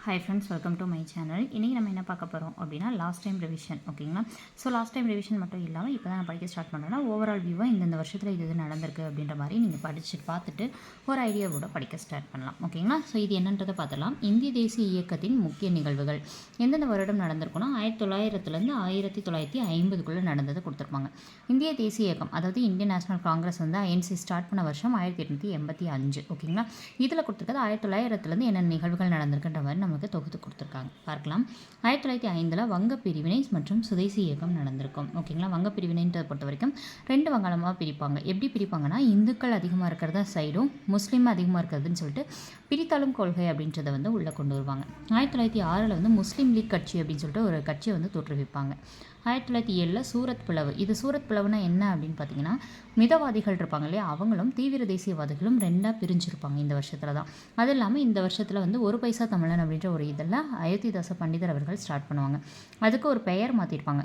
Hi friends, welcome to my channel. இன்றைக்கி நம்ம என்ன பார்க்க போகிறோம் அப்படின்னா லாஸ்ட் டைம் ரிவிஷன். ஓகேங்களா? ஸோ லாஸ்ட் டைம் ரிவிஷன் மட்டும் இல்லாமல் இப்போ தான் நான் படிக்க ஸ்டார்ட் பண்ணுறேன்னா ஓவரால் வியூவாக இந்த வருஷத்தில் இது நடந்திருக்கு அப்படின்ற மாதிரி நீங்கள் படித்து பார்த்துட்டு ஒரு ஐடியாவோட படிக்க ஸ்டார்ட் பண்ணலாம். ஓகேங்களா? ஸோ இது என்னன்றதை பார்த்துலாம். இந்திய தேசிய இயக்கத்தின் முக்கிய நிகழ்வுகள் எந்தெந்த வருடம் நடந்திருக்குன்னா 1900லேருந்து 1950க்குள்ளே நடந்ததை கொடுத்துருப்பாங்க. இந்திய தேசிய இயக்கம், அதாவது இந்தியன் நேஷனல் காங்கிரஸ் வந்து ஐஎன்சி ஸ்டார்ட் பண்ண வருஷம் 1885. ஓகேங்களா? இதில் கொடுத்துருக்கிறது 1900லேருந்து என்னென்ன நிகழ்வுகள் நடந்திருக்குன்ற மாதிரி நமக்கு தொகுத்து கொடுத்துருக்காங்க. பார்க்கலாம். 1905 வங்க பிரிவினை மற்றும் சுதேசி இயக்கம் நடந்திருக்கும். ஓகேங்களா? வங்க பிரிவினைன்றதை பொறுத்த வரைக்கும் 2 வங்காளமாக பிரிப்பாங்க. எப்படி பிரிப்பாங்கன்னா, இந்துக்கள் அதிகமாக இருக்கிறத சைடும் முஸ்லீம் அதிகமாக இருக்கிறதுன்னு சொல்லிட்டு பிரித்தாளும் கொள்கை அப்படின்றத வந்து உள்ளே கொண்டு வருவாங்க. 1906 வந்து முஸ்லீம் லீக் கட்சி அப்படின்னு சொல்லிட்டு ஒரு கட்சியை வந்து தோற்றுவிப்பாங்க. 1907 சூரத் பிளவு. இது சூரத் பிளவுனா என்ன அப்படின்னு பார்த்தீங்கன்னா, மிதவாதிகள் இருப்பாங்க இல்லையா, அவங்களும் தீவிர தேசியவாதிகளும் 2ஆக பிரிஞ்சிருப்பாங்க இந்த வருஷத்தில் தான். அது இல்லாமல் இந்த வருஷத்தில் வந்து ஒரு பைசா தமிழன் அப்படின்ற ஒரு இதெல்லாம் அயோத்திதாச பண்டிதர் அவர்கள் ஸ்டார்ட் பண்ணுவாங்க. அதுக்கு ஒரு பெயர் மாற்றிருப்பாங்க.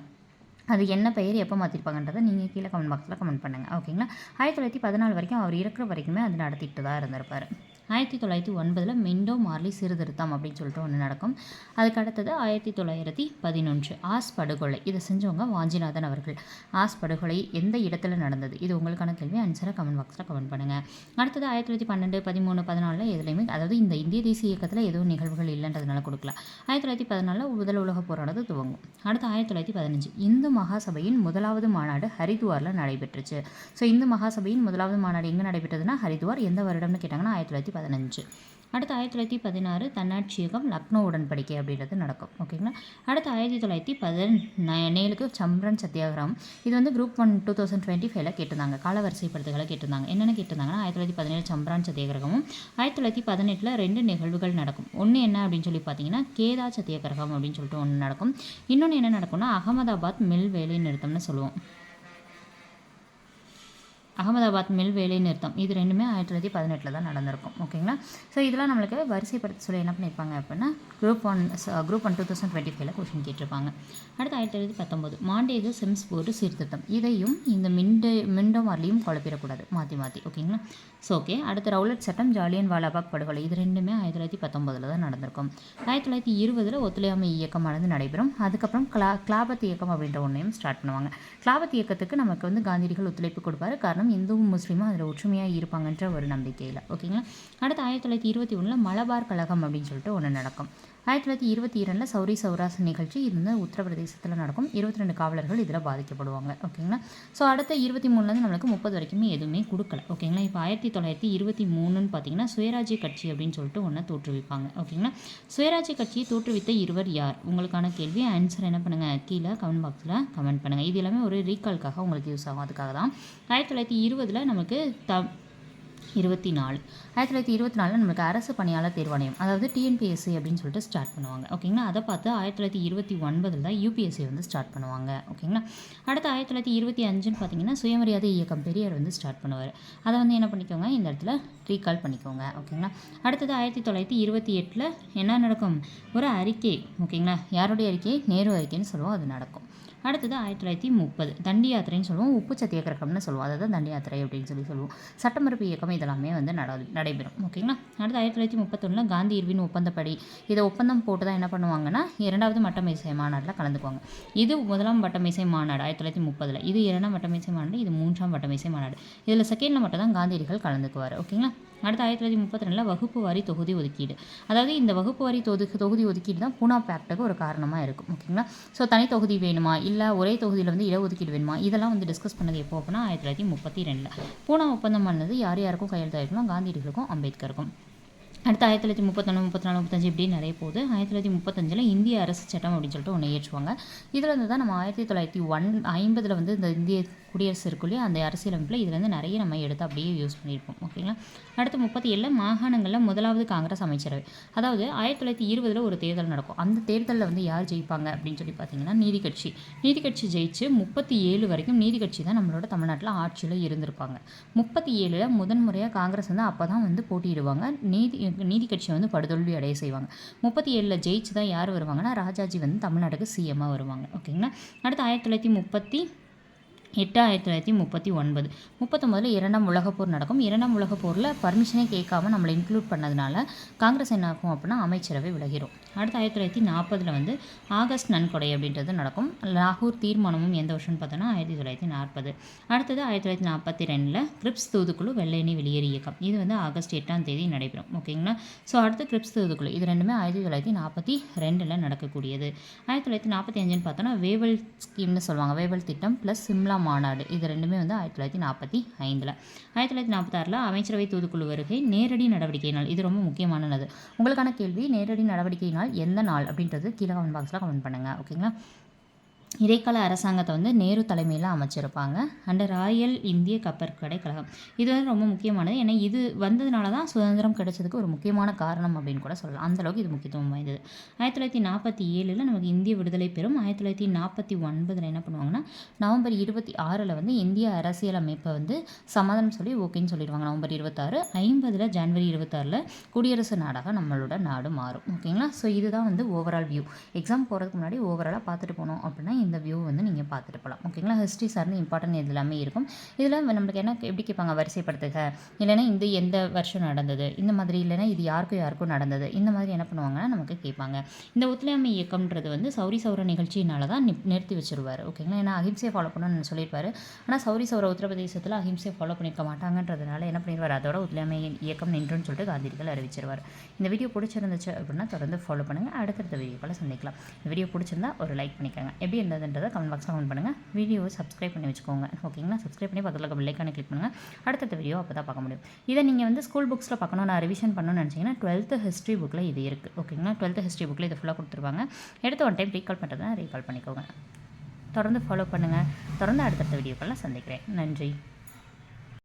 அது என்ன பெயர் எப்போ மாற்றிருப்பாங்கன்றதை நீங்கள் கீழே கமெண்ட் பாக்ஸில் கமெண்ட் பண்ணுங்கள். ஓகேங்களா? 1914 வரைக்கும் அவர் இருக்கிற வரைக்குமே அது நடத்திட்டு தான் இருந்திருப்பார். 1909 மிண்டோ மார்லி சீர்திருத்தம் அப்படின்னு சொல்லிட்டு ஒன்று நடக்கும். அதுக்கு அடுத்தது 1911 ஆஸ் படுகொலை. இதை செஞ்சவங்க வாஞ்சிநாதன் அவர்கள். ஆஸ் படுகொலை எந்த இடத்துல நடந்தது? இது உங்களுக்கான கேள்வி. ஆன்சரை கமெண்ட் பாக்ஸில் கமெண்ட் பண்ணுங்கள். அடுத்தது 1912, 13, 14 எதுலையுமே, அதாவது இந்த இந்திய தேசிய இயக்கத்தில் எதுவும் நிகழ்வுகள் இல்லைன்றதுனால கொடுக்கல. 1914 முதல் உலக போரானது துவங்கும். அடுத்து 1915 இந்து மகாசபையின் முதலாவது மாநாடு ஹரித்வாரில் நடைபெற்றுச்சு. ஸோ இந்து மகாசபையின் முதலாவது மாநாடு எங்கே நடைபெற்றதுன்னா ஹரித்வார். எந்த வருடம்னு கேட்டாங்கன்னா 1915. அடுத்து 1916 தன்னாட்சி இயக்கம் லக்னோ உடன்படிக்கை அப்படின்றது நடக்கும். ஓகேங்களா? அடுத்து 1917 சம்பரன் சத்தியாகிரகம். இது வந்து குரூப் 1 2025 கேட்டிருந்தாங்க. காலவரிசைப்படுத்துகளை கேட்டிருந்தாங்க. என்னென்ன கேட்டிருந்தாங்கன்னா 1917 சம்பரான் சத்தியாகிரகமும் 1918 2 நிகழ்வுகள் நடக்கும். ஒன்று என்ன அப்படின்னு சொல்லி பார்த்தீங்கன்னா கேதா சத்தியாகிரகம் அப்படின்னு சொல்லிட்டு ஒன்று நடக்கும். இன்னொன்று என்ன நடக்கும்னா அகமதாபாத் மில் வேலை நிறுத்தம்னு சொல்லுவோம். அகமதாபாத் மில் வேலை நிறுத்தம். இது ரெண்டுமே 1918 தான் நடந்திருக்கும். ஓகேங்களா? ஸோ இதெல்லாம் நம்மளுக்கு வரிசைப்படுத்த சொல்லி என்ன பண்ணியிருப்பாங்க அப்படின்னா குரூப் 1 2025 கொஷின் கேட்டிருப்பாங்க. அடுத்து 1919 மாண்டேகு செம்ஸ் போர்டு சீர்திருத்தம். இதையும் இந்த மிண்டோ மார்லியும் குழப்பிடக்கூடாது மாற்றி. ஓகேங்களா? So okay. அடுத்து ரவுலட் சட்டம், ஜாலியன் வாலாபாக் படுகொலை. இது ரெண்டுமே 1919 தான் நடந்திருக்கும். 1920 ஒத்துழையாமை இயக்கமானது நடைபெறும். அதுக்கப்புறம் கிளாபத் இயக்கம் அப்படின்ற ஒன்றையும் ஸ்டார்ட் பண்ணுவாங்க. கிளாபத் இயக்கத்துக்கு நமக்கு வந்து காந்தியடிகள் ஒத்துழைப்பு கொடுப்பாரு. காரணம் இந்துவும் முஸ்லீமும் அதில் ஒற்றுமையாக இருப்பாங்கன்ற ஒரு நம்பிக்கையில். ஓகேங்களா? அடுத்து 1921 மலபார் கழகம் அப்படின்னு சொல்லிட்டு ஒன்று நடக்கும். 1922 சௌரி சௌராஸ் நிகழ்ச்சி. இது வந்து உத்தரப்பிரதேசத்தில் நடக்கும். 22 காவலர்கள் இதில் பாதிக்கப்படுவாங்க. ஓகேங்களா? ஸோ அடுத்த 23 நம்மளுக்கு 30 வரைக்குமே எதுவுமே கொடுக்கல. ஓகேங்களா? இப்போ 1923 பார்த்தீங்கன்னா சுயராஜ்ய கட்சி அப்படின்னு சொல்லிட்டு ஒன்று தோற்றுவிப்பாங்க. ஓகேங்களா? சுயராஜ்ய கட்சியை தோற்றுவித்த இருவர் யார்? உங்களுக்கான கேள்வி. ஆன்சர் என்ன பண்ணுங்கள், கீழே கமெண்ட் பாக்ஸில் கமெண்ட் பண்ணுங்கள். இது எல்லாமே ஒரு ரீகால்க்காக உங்களுக்கு யூஸ் ஆகும். அதுக்காக தான் 1920 நமக்கு 1924 நம்மளுக்கு அரசு பணியாளர் தேர்வாணையம், அதாவது டிஎன்பிஎஸ்சி அப்படின்னு சொல்லிட்டு ஸ்டார்ட் பண்ணுவாங்க. ஓகேங்களா? அதை பார்த்து 1929 தான் யூபிஎஸ்சி வந்து ஸ்டார்ட் பண்ணுவாங்க. ஓகேங்களா? அடுத்து 1925 பார்த்தீங்கன்னா சுயமரியாதை இயக்கம் பெரியார் வந்து ஸ்டார்ட் பண்ணுவார். அதை வந்து என்ன பண்ணிக்கோங்க, இந்த இடத்துல ரீகால் பண்ணிக்கோங்க. ஓகேங்களா? அடுத்தது 1928 என்ன நடக்கும்? ஒரு அறிக்கை. ஓகேங்களா? யாருடைய அறிக்கை? நேரு அறிக்கைன்னு சொல்லுவோம். அது நடக்கும். அடுத்தது 1930 தண்டி யாத்திரைன்னு சொல்லுவோம். உப்பு சத்தியாகிரகம்னு சொல்லுவோம். அதை தான் தண்டி யாத்திரை அப்படின்னு சொல்லுவோம். சட்டமறுப்பு இயக்கம் இதெல்லாமே வந்து நடைபெறும். ஓகேங்களா? அடுத்து 1931 காந்தி இர்வின் ஒப்பந்தப்படி. இதை ஒப்பந்தம் போட்டு தான் என்ன பண்ணுவாங்கன்னா 2வது மட்டமேசை மாநாட்டில் கலந்துக்குவாங்க. இது 1ஆம் வட்டமேசை மாநாடு 1930. இது 2ஆம் வட்டமேசை மாநாடு. இது 3ஆம் வட்டமேசை மாநாடு. இதில் செகண்டில் மட்டும் தான் காந்தியடிகள் கலந்துக்குவார். ஓகேங்களா? அடுத்து 1932 வகுப்பு வாரி தொகுதி ஒதுக்கீடு. அதாவது இந்த வகுப்பு வாரி தொகுதி ஒதுக்கீடு தான் பூனா பேக்டுக்கு ஒரு காரணமாக இருக்கும். ஓகேங்களா? ஸோ தனி தொகுதி வேணுமா, இல்லை ஒரே தொகுதியில் வந்து இடஒதுக்கீடு வேணுமா, இதெல்லாம் வந்து டிஸ்கஸ் பண்ணது எப்போ அப்படின்னா 1932. பூனா ஒப்பந்தம் பண்ணது யார் யாருக்கும் கையெழுத்தாயிருக்கும்? காந்தியடிகளுக்கும் அம்பேத்கருக்கும். அடுத்து 1931, 34, 35 இப்படி நிறைய போகுது. 1935 இந்திய அரசு சட்டம் அப்படின்னு சொல்லிட்டு ஒன்று ஏற்றுவாங்க. இதில் வந்து தான் நம்ம 1950 வந்து இந்த இந்திய குடியரசு இருக்குள்ளே அந்த அரசியலமைப்பில் இதுலேருந்து நிறைய நம்ம எடுத்து அப்படியே யூஸ் பண்ணியிருப்போம். ஓகேங்களா? அடுத்து 37 மாகாணங்களில் முதலாவது காங்கிரஸ் அமைச்சரவை. அதாவது 1920 ஒரு தேர்தல் நடக்கும். அந்த தேர்தலில் வந்து யார் ஜெயிப்பாங்க அப்படின்னு சொல்லி பார்த்தீங்கன்னா நீதி கட்சி ஜெயிச்சு 37 வரைக்கும் நீதி கட்சி தான் நம்மளோட தமிழ்நாட்டில் ஆட்சியில் இருந்திருப்பாங்க. 37 முதன்முறையாக காங்கிரஸ் வந்து அப்போ தான் வந்து போட்டியிடுவாங்க. நீதி கட்சியை வந்து படுதோல்வி அடைய செய்வாங்க. 37 ஜெயிச்சு தான் யார் வருவாங்கன்னா ராஜாஜி வந்து தமிழ்நாட்டுக்கு சிஎம்மாக வருவாங்க. ஓகேங்களா? அடுத்து 1930 1939 39 இரண்டாம் உலகப்போர் நடக்கும். இரண்டாம் உலகப்போரில் பர்மிஷனே கேட்காம நம்மளை இன்க்ளூட் பண்ணதுனால காங்கிரஸ் என்ன ஆகும் அப்படின்னா அமைச்சரவை விலகிடும். அடுத்து 1940 வந்து ஆகஸ்ட் நன்கொடை அப்படின்றது நடக்கும். லாகூர் தீர்மானமும் எந்த வருஷம்னு பார்த்தோன்னா 1940. அடுத்தது 1942 கிரிப்ஸ் தூதுக்குழு வெள்ளையனே வெளியேறு இயக்கம். இது வந்து ஆகஸ்ட் 8ஆம் தேதி நடைபெறும். ஓகேங்களா. ஸோ அடுத்து கிரிப்ஸ் தூதுக்குழு இது ரெண்டுமே 1942 நடக்கக்கூடியது. 1945 பார்த்தோன்னா வேவல் ஸ்கீம்னு சொல்லுவாங்க. வேவல் திட்டம் ப்ளஸ் சிம்லா மாநாடு இது ரெண்டுமே வந்து 1945. 1946 அமைச்சரவை தூதுக்குழு வருகை நேரடி நடவடிக்கை நாள். இது ரொம்ப முக்கியமானது. உங்களுக்கான கேள்வி நேரடி நடவடிக்கை நாள் எந்த நாள் அப்படின்றது கீழே கமெண்ட் பாக்ஸில் கமெண்ட் பண்ணுங்கள். ஓகேங்களா. இடைக்கால அரசாங்கத்தை வந்து நேரு தலைமையில் அமைச்சிருப்பாங்க. அண்ட் ராயல் இந்திய கப்பற்படை கழகம் இது வந்து ரொம்ப முக்கியமானது. ஏன்னா இது வந்ததுனால தான் சுதந்திரம் கிடைச்சதுக்கு ஒரு முக்கியமான காரணம் அப்படின்னு கூட சொல்லலாம். அந்தளவுக்கு இது முக்கியத்துவம் வாய்ந்தது. 1947 நமக்கு இந்திய விடுதலை பெறும். 1949 என்ன பண்ணுவாங்கன்னா நவம்பர் 26 வந்து இந்திய அரசியலமைப்பை வந்து சமாதானம் சொல்லி ஓகேன்னு சொல்லிடுவாங்க. நவம்பர் 26. 50 ஜனவரி 26 குடியரசு நாடாக நம்மளோட நாடு மாறும். ஓகேங்களா. ஸோ இதுதான் வந்து ஓவரால் வியூ. எக்ஸாம் போகிறதுக்கு முன்னாடி ஓவராலாக பார்த்துட்டு போனோம் அப்படின்னா இந்த வியூ வந்து நீங்கள் பார்த்துட்டு போகலாம். ஓகேங்களா. ஹிஸ்ட்ரி சார்ந்து இம்பார்ட்டன்ட் இது எல்லாமே இருக்கும். இதில் நம்மளுக்கு என்ன எப்படி கேட்பாங்க வரிசைப்படுத்துக இல்லைன்னா இந்த எந்த வருஷம் நடந்தது இந்த மாதிரி இல்லைன்னா இது யாருக்கும் நடந்தது இந்த மாதிரி என்ன பண்ணுவாங்கன்னா நமக்கு கேட்பாங்க. இந்த ஒத்துழையாமை இயக்கம்ன்றது வந்து சௌரி சௌர நிகழ்ச்சியினால தான் நிறுத்தி வச்சிருவார். ஓகேங்களா. ஏன்னா அஹிம்சையை ஃபாலோ பண்ணணும்னு சொல்லியிருப்பார். ஆனால் சௌரி சௌர உத்தரப்பிரதேசத்தில் அஹிம்சையை ஃபாலோ பண்ணிக்க மாட்டாங்கன்றதுனால என்ன பண்ணிடுவார் அதோட ஒத்துழையாமை இயக்கம் நின்றுன்னு சொல்லிட்டு காந்தியடிகள் அறிவிச்சிருவார். இந்த வீடியோ பிடிச்சிருந்துச்சு அப்படின்னா தொடர்ந்து ஃபாலோ பண்ணுங்கள். அடுத்தடுத்த வீடியோக்களை சந்திக்கலாம். இந்த வீடியோ பிடிச்சிருந்தா ஒரு லைக் பண்ணிக்கோங்க. எப்படி இருந்ததுன்றதை கமெண்ட் பாக்ஸில் கமெண்ட் பண்ணுங்கள். வீடியோவை சப்ஸ்கிரைப் பண்ணி வச்சுக்கோங்க. ஓகேங்களா. சப்ஸ்கிரைப் பண்ணி பக்கத்தில் பெல் ஐக்கானை கிளிக் பண்ணுங்கள். அடுத்த வீடியோ அப்போ தான் பார்க்க முடியும். இதை நீங்கள் வந்து ஸ்கூல் புக்ஸில் பார்க்கணும் நான் ரிவிஷன் பண்ணணும்னு நினச்சிங்கன்னா 12th ஹிஸ்ட்ரி புக்கில் இது இருக்குது. ஓகேங்களா. 12th ஹிஸ்ட்ரி புக்கில் இது ஃபுல்லாக கொடுத்துருவாங்க. எடுத்து ஒன் டைம் ரீகால் பண்ணுறதுனா ரீகால் பண்ணிக்கோங்க. தொடர்ந்து ஃபாலோ பண்ணுங்கள். தொடர்ந்து அடுத்தடுத்த வீடியோக்கெல்லாம் சந்திக்கிறேன். நன்றி.